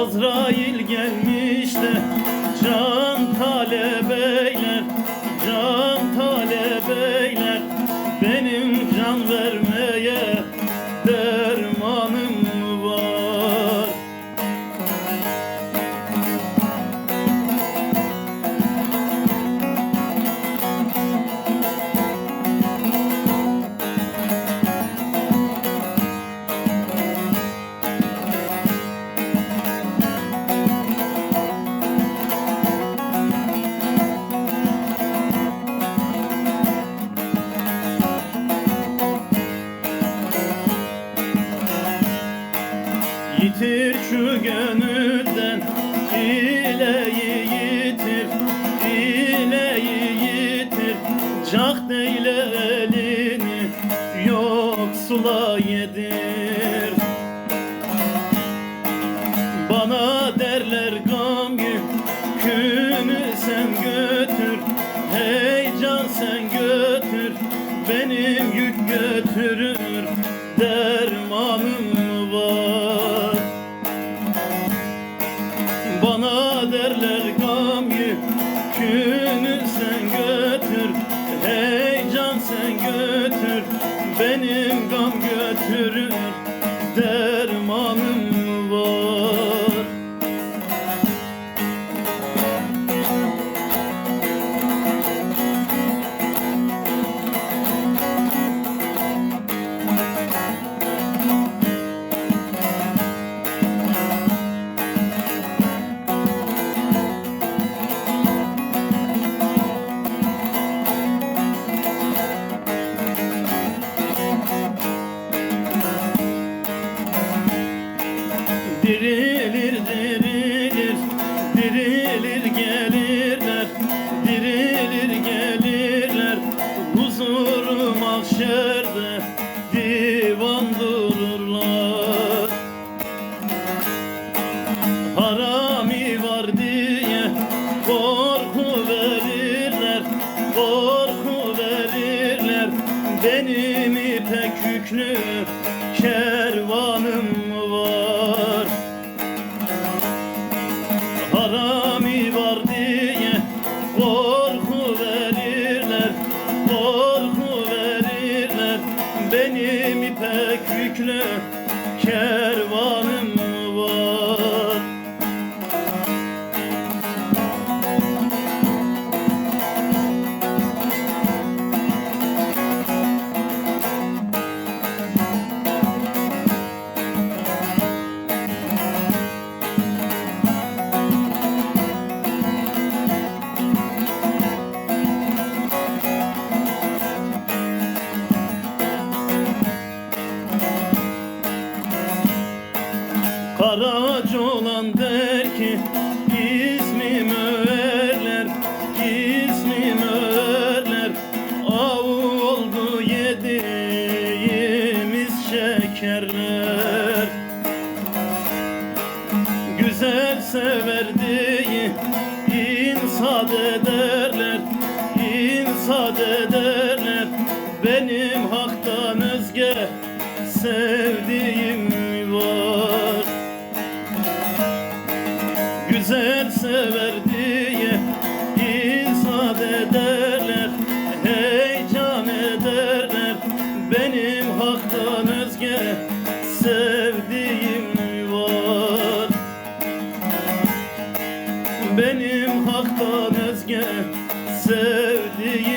Azrail gelmiş de can talep eyler, can talep eyler. Benim can vermeye dermanım mı var? Yitir şu gönülden dileği yitir, dileği yitir. Cak neyle elini yoksula yedir. Bana derler gam yükünü sen götür, hey can sen götür. Benim yük götürür dermanım mı var? Bana derler gam yükünü sen götür, hey can sen götür. Benim gam götürür dermanım mı var? Dirilir, dirilir, dirilir gelirler, dirilir gelirler. Huzuru mahşerde divan dururlar. Harami var diye korku verirler, korku verirler. Benim ipek yüklü kervanım var. Harami var diye korku verirler, korku verirler. Benim ipek yüklü kervanım var. Karaca olan der ki ismim överler, ismim överler. Av oldu yediğimiz şekerler. Güzel severdiği insat ederler, insat ederler. Benim haktan özge sevdiğim var. Güzel sever diye insat ederler, heyecan ederler. Benim haktan özge sevdiğim var. Benim haktan özge sevdiğim